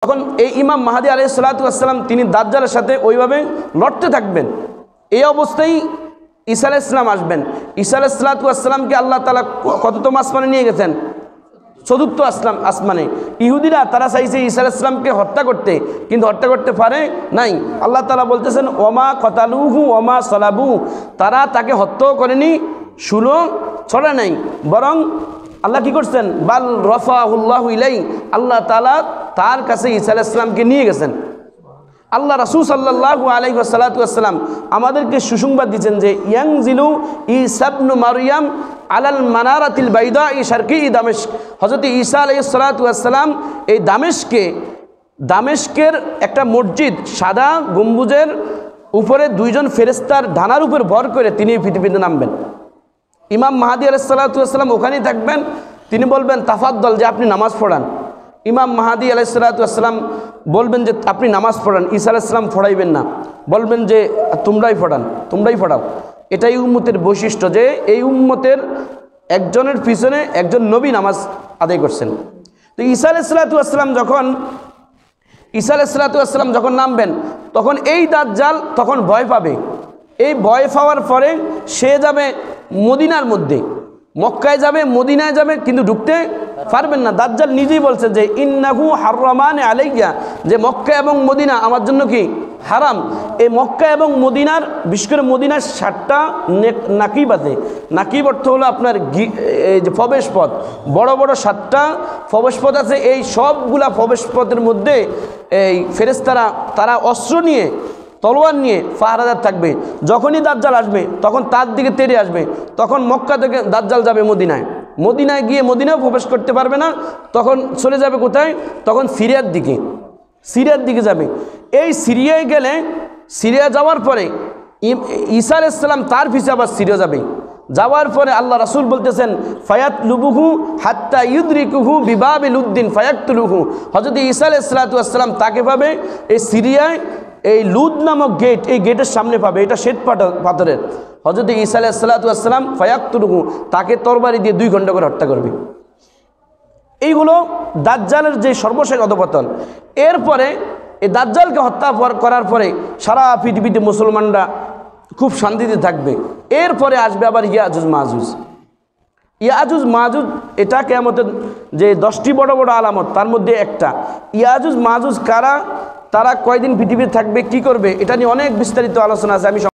তখন এই ইমাম মাহদী আলাইহিস সালাতু ওয়াস সালাম তিনি দাজ্জালের সাথে ওইভাবে লড়তে থাকবেন। এই অবস্থায় ঈসা আলাইহিস সালাম আসবেন। ঈসা আলাইহিস সালাতু ওয়াস সালামকে আল্লাহ তাআলা কততম আসমানে নিয়ে গেছেন? চতুর্থ আসমানে। ইহুদিরা তারা চাইছে ঈসা আলাইহিস সালামকে হত্যা করতে, কিন্তু হত্যা করতে পারে নাই। আল্লাহ তাআলা বলতেছেন ওমা কতালুহু ওমা সালাবু, তারা তাকে হত্যাও করেনি, শুলো ছড়া নাই, বরং আল্লাহ কি করছেন? বাল রফাহুল্লাহু ইলাই, আল্লাহ তাআলা তার কাছে ঈসা আলাইহিস সালামকে নিয়ে গেছেন। আল্লাহ রাসূল সাল্লাল্লাহু আলাইহি ওয়াসাল্লাম আমাদেরকে সুসংবাদ দিচ্ছেন যে ইয়ানজিলু ঈসা ইবনে মারইয়াম আলাল মানারাতিল বাইদাই শারকি দামেস্ক। হযরত ঈসা আলাইহিস সালাতু ওয়াস সালাম এই দামেস্কের একটা মসজিদ সাদা গম্বুজের উপরে দুইজন ফেরেশতার ডানার উপর ভর করে তিনি পৃথিবীতে নামবেন। ইমাম মাহদী আলাইহিস সালাতু ওয়াস সালাম ওখানেই থাকবেন। তিনি বলবেন তাফাদ্দল, যে আপনি নামাজ পড়ান। ইমাম মাহদী আলাইহিস সালাতু ওয়াস সালাম বলবেন যে আপনি নামাজ পড়ান। ঈসা আলাইহিস সালাম পড়াইবেন না, বলবেন যে তোমরাই পড়াও। এটাই উম্মতের বৈশিষ্ট্য, যে এই উম্মতের একজনের পিছনে একজন নবী নামাজ আদায় করছেন। তো ঈসা আলাইহিস সালাতু ওয়াস সালাম যখন নামবেন, তখন এই দাজ্জাল তখন ভয় পাবে। এই ভয় পাওয়ার পরে সে যাবে মদিনার মধ্যে, মক্কায় যাবে, মদিনায় যাবে, কিন্তু ঢুকতে পারবেন না। দাজ্জাল নিজেই বলছে যে ইন্নাহু হাররামানে আলাইয়া, যে মক্কা এবং মদিনা আমার জন্য কি হারাম। এই মক্কা এবং মদিনার, বিশেষ করে মদিনার 7টা নাকিব আছে। নাকিব অর্থ হলো আপনার এই যে প্রবেশপথ, বড় বড় 7টা প্রবেশপথ আছে। এই সবগুলা প্রবেশপথের মধ্যে এই ফেরেশতারা তারা অস্ত্র নিয়ে, তলোয়ার নিয়ে পাহারাদার থাকবে। যখনই দাজ্জাল আসবে তখন তার দিকে তেড়ে আসবে। তখন মক্কা থেকে দাজ্জাল যাবে মদিনায় গিয়ে মদিনাও প্রবেশ করতে পারবে না। তখন চলে যাবে কোথায়? তখন সিরিয়ার দিকে যাবে। এই সিরিয়ায় গেলে, সিরিয়া যাওয়ার পরে ঈসা আলাইহিস সালাম তার পিছে আবার সিরিয়া যাওয়ার পরে আল্লাহ রাসূল বলতেছেন ফায়াতলুবুহু হাত্তা ইউদরিকুহু বিবাবিল উদ্দিন ফায়াকতুলুহু। হযরত ঈসা আলাইহিস সালাতু ওয়াস সালাম তাকে পাবে এই সিরিয়ায়, এই লুদ নামক গেট, এই গেটের সামনে পাবে। এটা শ্বেত পাথরের। হযরত ঈসা আলাইহিস সালাতু ওয়াস সালাম ফায়াকতুলুহু, তাকে তরবারি দিয়ে 2 ঘন্টা করে হত্যা করবে। এই হলো দাজ্জালের যে সর্বশেষ অধঃপতন। এরপরে এই দাজ্জালকে হত্যা করার পরে সারা পৃথিবীতে মুসলমানরা খুব শান্তিতে থাকবে। এরপরে আসবে আবার ইয়াজুজ মাজুজ। এটা কিয়ামতের যে 10টি বড় বড় আলামত, তার মধ্যে একটা। ইয়াজুজ মাজুজ কারা, তারা কয়দিন পৃথিবীতে থাকবে, কি করবে, এটা নিয়ে অনেক বিস্তারিত আলোচনা আছে। আমি